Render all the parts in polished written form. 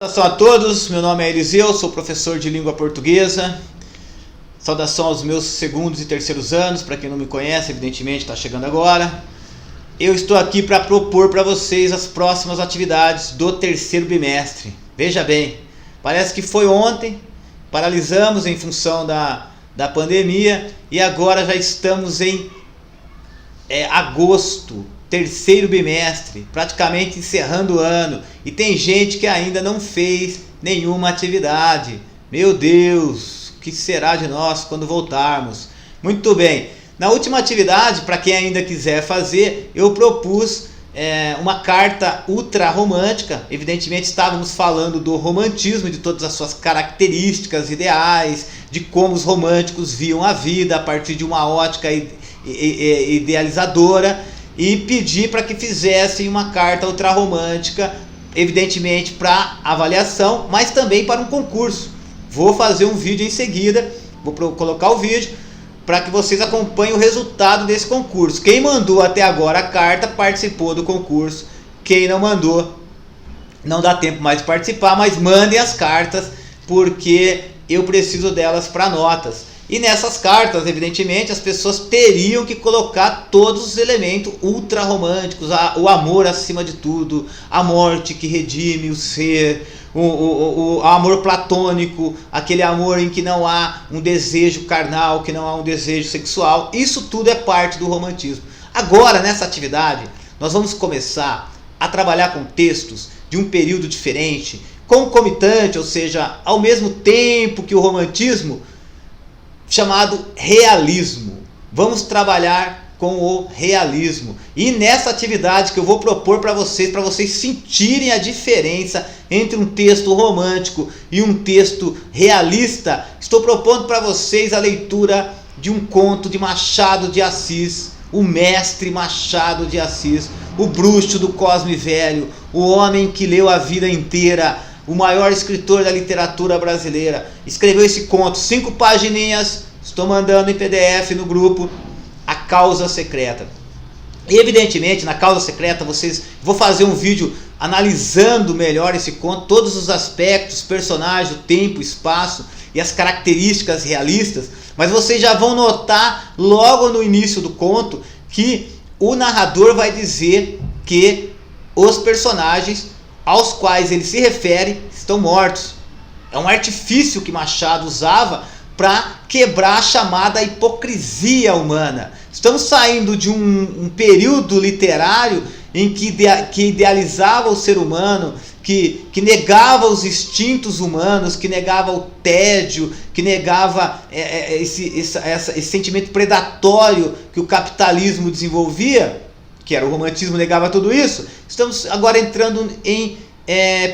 Saudação a todos, meu nome é Eliseu, sou professor de língua portuguesa. Saudação aos meus segundos e terceiros anos, para quem não me conhece, evidentemente está chegando agora. Eu estou aqui para propor para vocês as próximas atividades do terceiro bimestre. Veja bem, parece que foi ontem, paralisamos em função da pandemia e agora já estamos em agosto. Terceiro bimestre, praticamente encerrando o ano, e tem gente que ainda não fez nenhuma atividade. Meu Deus, o que será de nós quando voltarmos? Muito bem, na última atividade, para quem ainda quiser fazer, eu propus uma carta ultra romântica. Evidentemente estávamos falando do romantismo, de todas as suas características ideais, de como os românticos viam a vida a partir de uma ótica idealizadora. E pedi para que fizessem uma carta ultrarromântica, evidentemente para avaliação, mas também para um concurso. Vou fazer um vídeo em seguida, vou colocar o vídeo para que vocês acompanhem o resultado desse concurso. Quem mandou até agora a carta participou do concurso, quem não mandou não dá tempo mais de participar, mas mandem as cartas porque eu preciso delas para notas. E nessas cartas, evidentemente, as pessoas teriam que colocar todos os elementos ultra românticos, o amor acima de tudo, a morte que redime o ser, o amor platônico, aquele amor em que não há um desejo carnal, que não há um desejo sexual. Isso tudo é parte do romantismo. Agora, nessa atividade, nós vamos começar a trabalhar com textos de um período diferente, concomitante, ou seja, ao mesmo tempo que o romantismo, chamado realismo. Vamos trabalhar com o realismo. E nessa atividade que eu vou propor para vocês sentirem a diferença entre um texto romântico e um texto realista, estou propondo para vocês a leitura de um conto de Machado de Assis, o mestre Machado de Assis, o bruxo do Cosme Velho, o homem que leu a vida inteira, o maior escritor da literatura brasileira. Escreveu esse conto, 5 pagininhas, estou mandando em PDF no grupo, A Causa Secreta. E evidentemente, na Causa Secreta, vou fazer um vídeo analisando melhor esse conto, todos os aspectos, personagens, o tempo, o espaço e as características realistas, mas vocês já vão notar logo no início do conto que o narrador vai dizer que os personagens aos quais ele se refere estão mortos. É um artifício que Machado usava para quebrar a chamada hipocrisia humana. Estamos saindo de um período literário em que idealizava o ser humano, que negava os instintos humanos, que negava o tédio, que negava esse sentimento predatório que o capitalismo desenvolvia, que era o romantismo, negava tudo isso. Estamos agora entrando em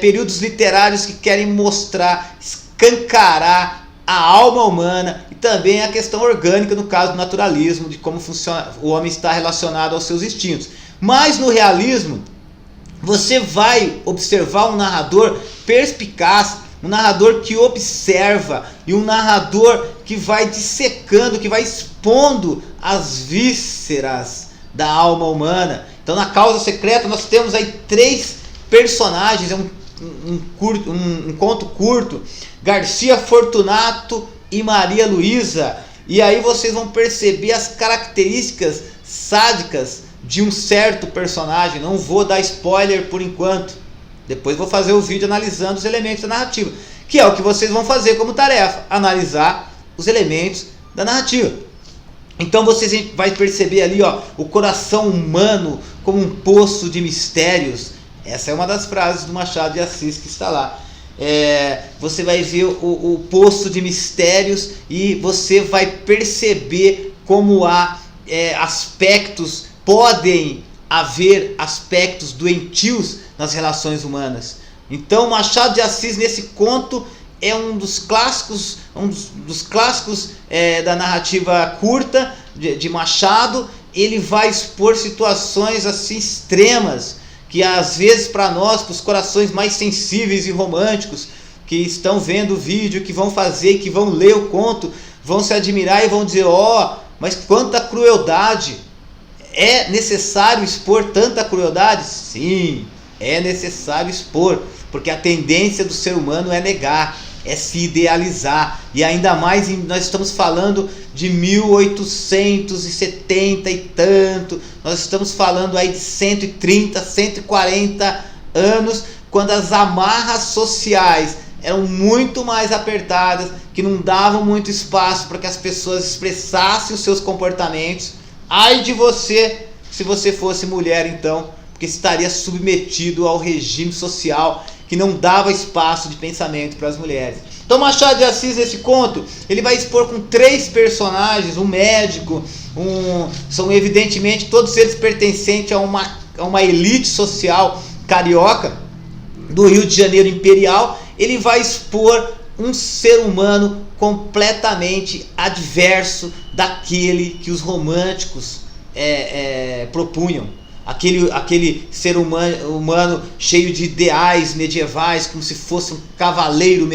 períodos literários que querem mostrar, escancarar a alma humana e também a questão orgânica, no caso do naturalismo, de como funciona, o homem está relacionado aos seus instintos. Mas no realismo, você vai observar um narrador perspicaz, um narrador que observa e um narrador que vai dissecando, que vai expondo as vísceras da alma humana. Então, na Causa Secreta nós temos aí 3 personagens, um conto curto, Garcia Fortunato e Maria Luísa. E aí vocês vão perceber as características sádicas de um certo personagem. Não vou dar spoiler por enquanto, depois vou fazer o vídeo analisando os elementos da narrativa, que é o que vocês vão fazer como tarefa, analisar os elementos da narrativa. Então vocês vão perceber ali, o coração humano como um poço de mistérios. Essa é uma das frases do Machado de Assis que está lá. Você vai ver o poço de mistérios e você vai perceber como há podem haver aspectos doentios nas relações humanas. Então Machado de Assis, nesse conto, é um dos clássicos da narrativa curta de Machado. Ele vai expor situações assim extremas, que às vezes para nós, para os corações mais sensíveis e românticos, que estão vendo o vídeo, que vão fazer, que vão ler o conto, vão se admirar e vão dizer: mas quanta crueldade! É necessário expor tanta crueldade? Sim, é necessário expor, porque a tendência do ser humano é negar, é se idealizar, e ainda mais nós estamos falando de 1870 e tanto, nós estamos falando aí de 130, 140 anos, quando as amarras sociais eram muito mais apertadas, que não davam muito espaço para que as pessoas expressassem os seus comportamentos. Ai de você, se você fosse mulher então, porque estaria submetido ao regime social que não dava espaço de pensamento para as mulheres. Então Machado de Assis, nesse conto, ele vai expor com 3 personagens, um médico, são evidentemente todos eles pertencentes a uma elite social carioca do Rio de Janeiro imperial. Ele vai expor um ser humano completamente adverso daquele que os românticos propunham. Aquele ser humano cheio de ideais medievais, como se fosse um cavaleiro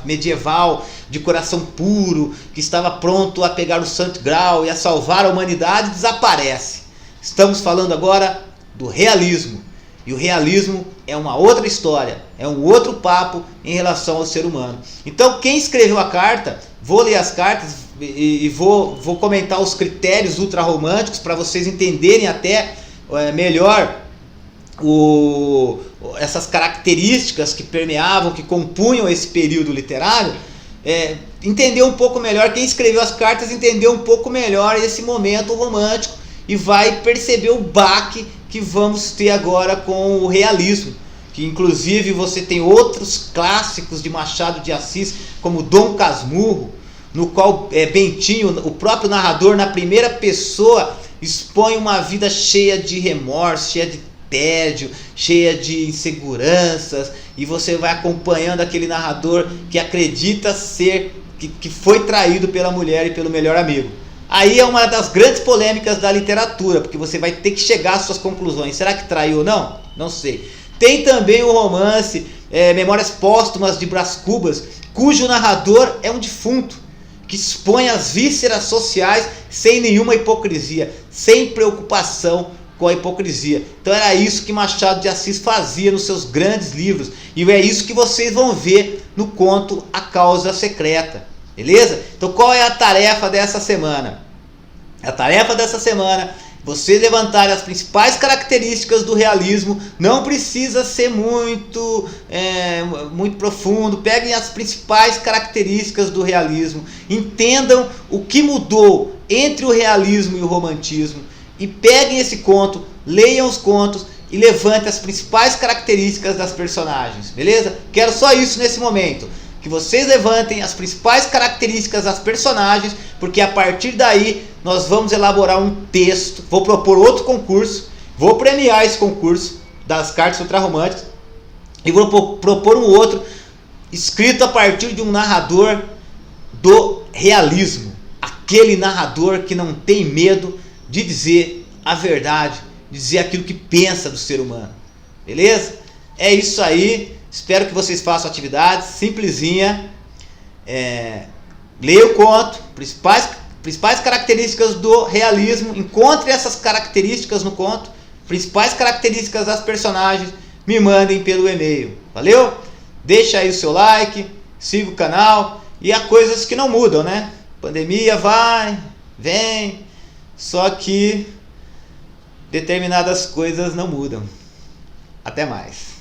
medieval de coração puro, que estava pronto a pegar o santo grau e a salvar a humanidade, desaparece. Estamos falando agora do realismo. E o realismo é uma outra história, é um outro papo em relação ao ser humano. Então quem escreveu a carta, vou ler as cartas e vou comentar os critérios ultrarromânticos para vocês entenderem até melhor essas características que permeavam, que compunham esse período literário. Entender um pouco melhor, quem escreveu as cartas entendeu um pouco melhor esse momento romântico e vai perceber o baque que vamos ter agora com o realismo, que inclusive você tem outros clássicos de Machado de Assis, como Dom Casmurro, no qual Bentinho, o próprio narrador, na primeira pessoa, expõe uma vida cheia de remorso, cheia de tédio, cheia de inseguranças, e você vai acompanhando aquele narrador que acredita que foi traído pela mulher e pelo melhor amigo. Aí é uma das grandes polêmicas da literatura, porque você vai ter que chegar às suas conclusões. Será que traiu ou não? Não sei. Tem também o romance Memórias Póstumas de Brás Cubas, cujo narrador é um defunto, que expõe as vísceras sociais sem nenhuma hipocrisia, sem preocupação com a hipocrisia. Então era isso que Machado de Assis fazia nos seus grandes livros, e é isso que vocês vão ver no conto A Causa Secreta. Beleza? Então qual é a tarefa dessa semana? A tarefa dessa semana, vocês levantarem as principais características do realismo. Não precisa ser muito profundo. Peguem as principais características do realismo, entendam o que mudou entre o realismo e o romantismo, e peguem esse conto, leiam os contos e levantem as principais características das personagens. Beleza? Quero só isso nesse momento, que vocês levantem as principais características das personagens, porque a partir daí nós vamos elaborar um texto. Vou propor outro concurso, vou premiar esse concurso das cartas ultrarromânticas e vou propor um outro escrito a partir de um narrador do realismo, aquele narrador que não tem medo de dizer a verdade, de dizer aquilo que pensa do ser humano. Beleza? É isso aí. Espero que vocês façam atividades simplesinha. Leia o conto, principais características do realismo, encontre essas características no conto, principais características das personagens, me mandem pelo e-mail. Valeu? Deixa aí o seu like, siga o canal, e há coisas que não mudam, né? Pandemia vai, vem, só que determinadas coisas não mudam. Até mais.